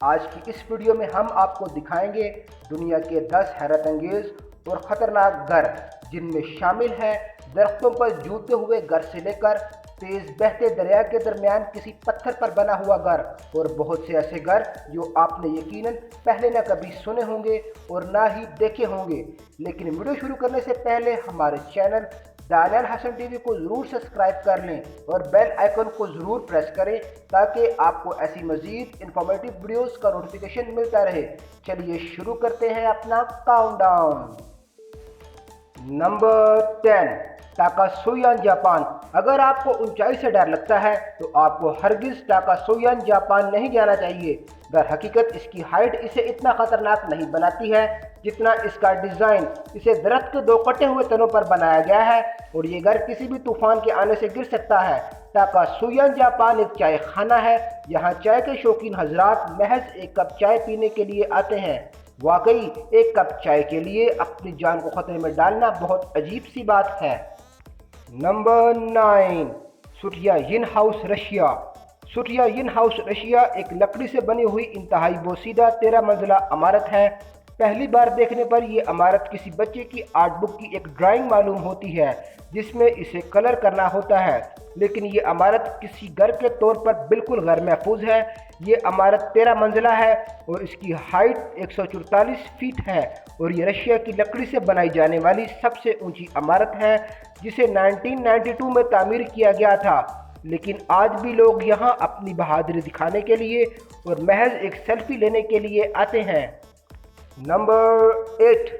آج کی اس ویڈیو میں ہم آپ کو دکھائیں گے دنیا کے 10 حیرت انگیز اور خطرناک گھر، جن میں شامل ہیں درختوں پر جوتے ہوئے گھر سے لے کر تیز بہتے دریا کے درمیان کسی پتھر پر بنا ہوا گھر، اور بہت سے ایسے گھر جو آپ نے یقیناً پہلے نہ کبھی سنے ہوں گے اور نہ ہی دیکھے ہوں گے۔ لیکن ویڈیو شروع کرنے سے پہلے ہمارے چینل دانیال حسن ٹی وی کو ضرور سبسکرائب کر لیں اور بیل آئیکن کو ضرور پریس کریں تاکہ آپ کو ایسی مزید انفارمیٹیو ویڈیوز کا نوٹیفیکیشن ملتا رہے۔ چلیے شروع کرتے ہیں اپنا کاؤنٹ ڈاؤن۔ نمبر 10، ٹاکاسویان جاپان۔ اگر آپ کو اونچائی سے ڈر لگتا ہے تو آپ کو ہرگز ٹاکاسویان جاپان نہیں جانا چاہیے۔ در حقیقت اس کی ہائٹ اسے اتنا خطرناک نہیں بناتی ہے جتنا اس کا ڈیزائن۔ اسے درخت کے 2 کٹے ہوئے تنوں پر بنایا گیا ہے اور یہ گھر کسی بھی طوفان کے آنے سے گر سکتا ہے۔ ٹاکاسویان جاپان ایک چائے خانہ ہے۔ یہاں چائے کے شوقین حضرات محض ایک کپ چائے پینے کے لیے آتے ہیں۔ واقعی ایک کپ چائے کے لیے اپنی جان کو خطرے میں ڈالنا بہت عجیب سی بات ہے۔ نمبر 9، Sutyagin house Russia. Sutyagin house Russia ایک لکڑی سے بنی ہوئی انتہائی بوسیدہ 13 منزلہ عمارت ہے۔ پہلی بار دیکھنے پر یہ عمارت کسی بچے کی آرٹ بک کی ایک ڈرائنگ معلوم ہوتی ہے جس میں اسے کلر کرنا ہوتا ہے، لیکن یہ عمارت کسی گھر کے طور پر بالکل غیر محفوظ ہے۔ یہ عمارت 13 منزلہ ہے اور اس کی ہائٹ 144 فیٹ ہے اور یہ رشیا کی لکڑی سے بنائی جانے والی سب سے اونچی عمارت ہے جسے 1992 میں تعمیر کیا گیا تھا، لیکن آج بھی لوگ یہاں اپنی بہادری دکھانے کے لیے اور محض ایک سیلفی لینے کے لیے آتے ہیں۔ Number 8،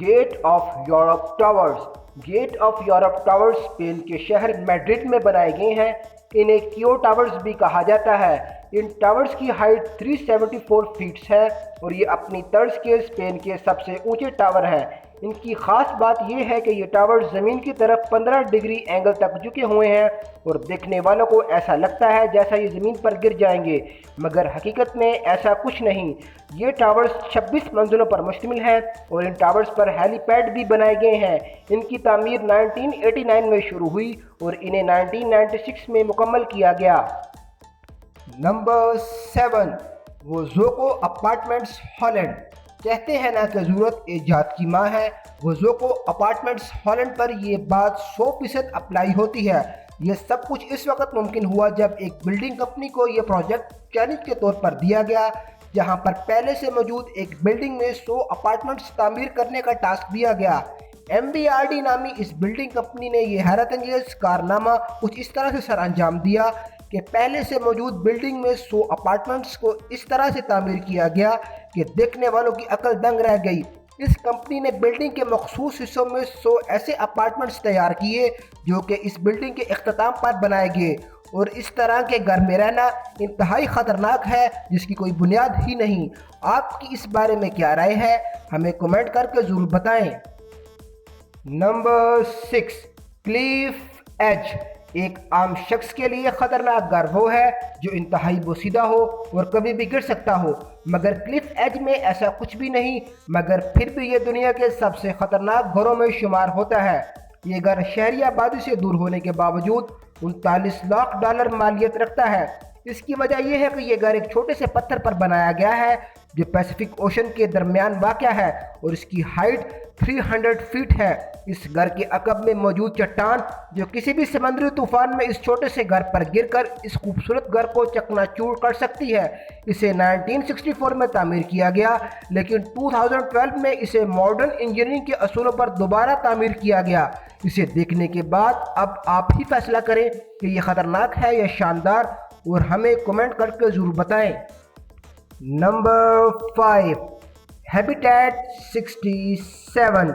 gate of Europe towers. Gate of Europe towers Spain کے شہر میڈرڈ میں بنائے گئے ہیں۔ انہیں کیو ٹاورز بھی کہا جاتا ہے۔ ان ٹاورز کی ہائٹ 374 فیٹس ہے اور یہ اپنی طرز کے اسپین کے سب سے اونچے ٹاور ہیں۔ ان کی خاص بات یہ ہے کہ یہ ٹاور زمین کی طرف 15 ڈگری اینگل تک جھکے ہوئے ہیں اور دیکھنے والوں کو ایسا لگتا ہے جیسا یہ زمین پر گر جائیں گے، مگر حقیقت میں ایسا کچھ نہیں۔ یہ ٹاورز 26 منزلوں پر مشتمل ہیں اور ان ٹاورز پر ہیلی پیڈ بھی بنائے گئے ہیں۔ ان کی تعمیر 1989 میں شروع ہوئی اور انہیں 1996 میں مکمل کیا گیا۔ نمبر 7، وزوکو اپارٹمنٹس ہالینڈ۔ کہتے ہیں نا کہ ضرورت ایجاد کی ماں ہے۔ وزوکو اپارٹمنٹس ہالینڈ پر یہ بات 100% اپلائی ہوتی ہے۔ یہ سب کچھ اس وقت ممکن ہوا جب ایک بلڈنگ کمپنی کو یہ پروجیکٹ چیلنج کے طور پر دیا گیا، جہاں پر پہلے سے موجود ایک بلڈنگ میں 100 اپارٹمنٹس تعمیر کرنے کا ٹاسک دیا گیا۔ MBRD نامی اس بلڈنگ کمپنی نے یہ حیرت انگیز کارنامہ کچھ اس طرح سے سر انجام دیا کہ پہلے سے موجود بلڈنگ میں 100 اپارٹمنٹس کو اس طرح سے تعمیر کیا گیا کہ دیکھنے والوں کی عقل دنگ رہ گئی۔ اس کمپنی نے بلڈنگ کے مخصوص حصوں میں 100 ایسے اپارٹمنٹس تیار کیے جو کہ اس بلڈنگ کے اختتام پر بنائے گئے، اور اس طرح کے گھر میں رہنا انتہائی خطرناک ہے جس کی کوئی بنیاد ہی نہیں۔ آپ کی اس بارے میں کیا رائے ہے؟ ہمیں کمنٹ کر کے ضرور بتائیں۔ Number 6، cliff edge. ایک عام شخص کے لیے خطرناک گھر وہ ہے جو انتہائی بوسیدہ ہو اور کبھی بھی گر سکتا ہو، مگر کلف ایج میں ایسا کچھ بھی نہیں، مگر پھر بھی یہ دنیا کے سب سے خطرناک گھروں میں شمار ہوتا ہے۔ یہ گھر شہری آبادی سے دور ہونے کے باوجود 39 لاکھ ڈالر مالیت رکھتا ہے۔ اس کی وجہ یہ ہے کہ یہ گھر ایک چھوٹے سے پتھر پر بنایا گیا ہے جو پیسیفک اوشن کے درمیان واقع ہے اور اس کی ہائٹ 300 فیٹ ہے۔ اس گھر کے عقب میں موجود چٹان جو کسی بھی سمندری طوفان میں اس چھوٹے سے گھر پر گر کر اس خوبصورت گھر کو چکنا چور کر سکتی ہے۔ اسے 1964 میں تعمیر کیا گیا، لیکن 2012 میں اسے ماڈرن انجینئرنگ کے اصولوں پر دوبارہ تعمیر کیا گیا۔ اسے دیکھنے کے بعد اب آپ ہی فیصلہ کریں کہ یہ خطرناک ہے یا شاندار، اور ہمیں کمنٹ کر کے ضرور بتائیں۔ Number 5، habitat 67۔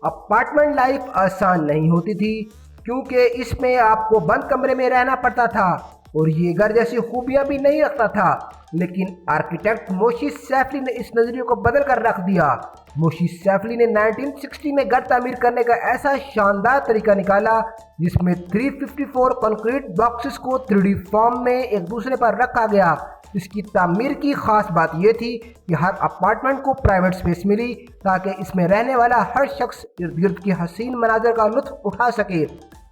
اپارٹمنٹ لائف آسان نہیں ہوتی تھی کیونکہ اس میں آپ کو بند کمرے میں رہنا پڑتا تھا اور یہ گھر جیسی خوبیاں بھی نہیں رکھتا تھا، لیکن آرکیٹیکٹ موشی سیفلی نے اس نظریے کو بدل کر رکھ دیا۔ موشی سیفلی نے 1960 میں گھر تعمیر کرنے کا ایسا شاندار طریقہ نکالا جس میں 354 کنکریٹ باکسز کو 3D فارم میں ایک دوسرے پر رکھا گیا۔ اس کی تعمیر کی خاص بات یہ تھی کہ ہر اپارٹمنٹ کو پرائیویٹ سپیس ملی تاکہ اس میں رہنے والا ہر شخص ارد گرد کے حسین مناظر کا لطف اٹھا سکے۔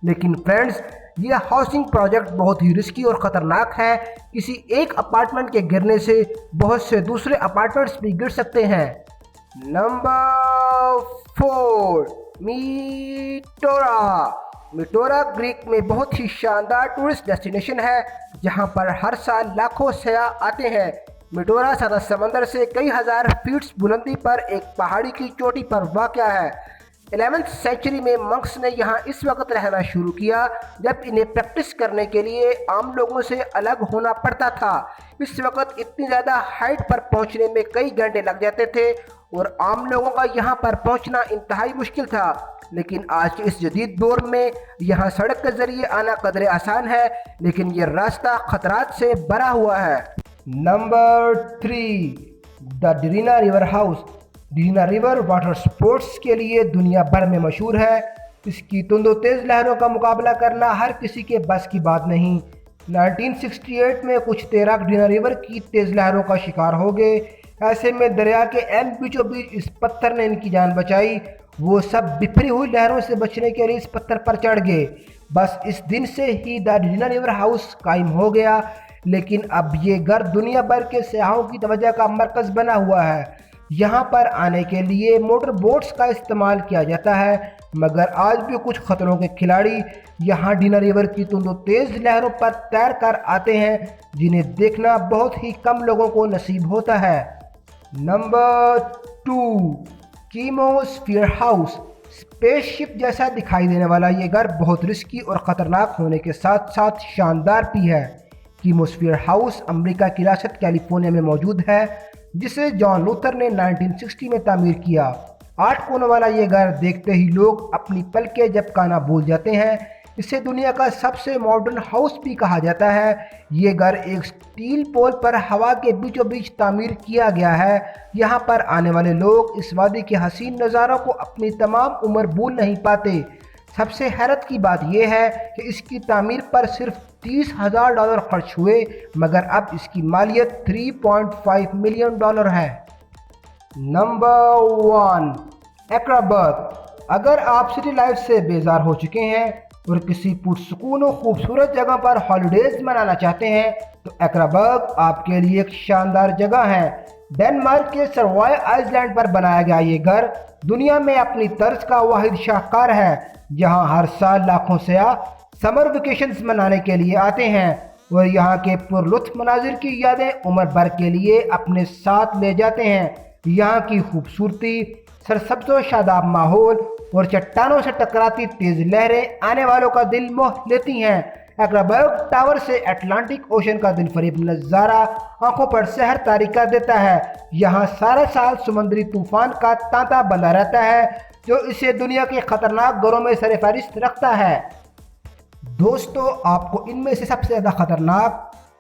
لیکن فرینڈز، یہ ہاؤسنگ پروجیکٹ بہت ہی رسکی اور خطرناک ہے۔ کسی ایک اپارٹمنٹ کے گرنے سے بہت سے دوسرے اپارٹمنٹس بھی گر سکتے ہیں۔ نمبر 4، میٹورا۔ میٹورا گریک میں بہت ہی شاندار ٹورسٹ ڈیسٹینیشن ہے جہاں پر ہر سال لاکھوں سیاح آتے ہیں۔ میٹورا سطح سمندر سے کئی ہزار فیٹ بلندی پر ایک پہاڑی کی چوٹی پر واقع ہے۔ 11ویں سینچری میں منکس نے یہاں اس وقت رہنا شروع کیا جب انہیں پریکٹس کرنے کے لیے عام لوگوں سے الگ ہونا پڑتا تھا۔ اس وقت اتنی زیادہ ہائٹ پر پہنچنے میں کئی گھنٹے لگ جاتے تھے اور عام لوگوں کا یہاں پر پہنچنا انتہائی مشکل تھا، لیکن آج کے اس جدید دور میں یہاں سڑک کے ذریعے آنا قدرے آسان ہے، لیکن یہ راستہ خطرات سے بھرا ہوا ہے۔ نمبر 3، the Drina river house. Drina river water sports کے لیے دنیا بھر میں مشہور ہے۔ اس کی تند و تیز لہروں کا مقابلہ کرنا ہر کسی کے بس کی بات نہیں۔ 1968 میں کچھ تیراک ڈرینا ریور کی تیز لہروں کا شکار ہو گئے۔ ایسے میں دریا کے بیچوں بیچ اس پتھر نے ان کی جان بچائی۔ وہ سب بکھری ہوئی لہروں سے بچنے کے لیے اس پتھر پر چڑھ گئے۔ بس اس دن سے ہی دا ڈرینا ریور ہاؤس قائم ہو گیا، لیکن اب یہ گھر دنیا بھر کے سیاحوں کی توجہ کا مرکز بنا ہوا ہے۔ یہاں پر آنے کے لیے موٹر بوٹس کا استعمال کیا جاتا ہے، مگر آج بھی کچھ خطروں کے کھلاڑی یہاں ڈرینا ریور کی تند و تیز لہروں پر تیر کر آتے ہیں، جنہیں دیکھنا بہت ہی کم لوگوں کو نصیب ہوتا ہے۔ نمبر 2، کیموسفیئر ہاؤس۔ اسپیس شپ جیسا دکھائی دینے والا یہ گھر بہت رسکی اور خطرناک ہونے کے ساتھ ساتھ شاندار بھی ہے۔ کیموسفیئر ہاؤس امریکہ کی ریاست کیلیفورنیا میں موجود ہے، جسے جان لوتھر نے 1960 میں تعمیر کیا۔ 8 کونوں والا یہ گھر دیکھتے ہی لوگ اپنی پلکیں جھپکانا بھول جاتے ہیں۔ اسے دنیا کا سب سے ماڈرن ہاؤس بھی کہا جاتا ہے۔ یہ گھر ایک سٹیل پول پر ہوا کے بیچوں بیچ تعمیر کیا گیا ہے۔ یہاں پر آنے والے لوگ اس وادی کے حسین نظاروں کو اپنی تمام عمر بھول نہیں پاتے۔ سب سے حیرت کی بات یہ ہے کہ اس کی تعمیر پر صرف $30,000 خرچ ہوئے، مگر اب اس کی مالیت $3.5 ملین ہے۔ نمبر 1، ایکرابرگ۔ اگر آپ سٹی لائف سے بیزار ہو چکے ہیں اور کسی پرسکون و خوبصورت جگہ پر ہالیڈیز منانا چاہتے ہیں تو ایکرابرگ آپ کے لیے ایک شاندار جگہ ہے۔ ڈنمارک کے سروائے آئس لینڈ پر بنایا گیا یہ گھر دنیا میں اپنی طرز کا واحد شاہکار ہے، جہاں ہر سال لاکھوں سیاح سمر ویکیشنز منانے کے لیے آتے ہیں اور یہاں کے پرلطف مناظر کی یادیں عمر بھر کے لیے اپنے ساتھ لے جاتے ہیں۔ یہاں کی خوبصورتی، سرسبز و شاداب ماحول اور چٹانوں سے ٹکراتی تیز لہریں آنے والوں کا دل موہ لیتی ہیں۔ ایکرابرگ ٹاور سے اٹلانٹک اوشن کا دل فریب نظارہ آنکھوں پر سحر طاری کر دیتا ہے۔ یہاں سارا سال سمندری طوفان کا تانتا بندہ رہتا ہے، جو اسے دنیا کے خطرناک گھروں میں سر فہرست رکھتا ہے۔ دوستو، آپ کو ان میں سے سب سے زیادہ خطرناک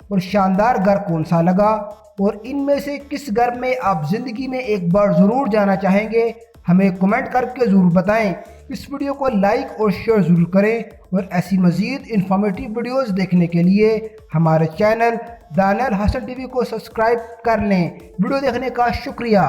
اور شاندار گھر کون سا لگا، اور ان میں سے کس گھر میں آپ زندگی میں ایک بار ضرور جانا چاہیں گے؟ ہمیں کمنٹ کر کے ضرور بتائیں۔ اس ویڈیو کو لائک اور شیئر ضرور کریں، اور ایسی مزید انفارمیٹیو ویڈیوز دیکھنے کے لیے ہمارے چینل دانیال حسن ٹی وی کو سبسکرائب کر لیں۔ ویڈیو دیکھنے کا شکریہ۔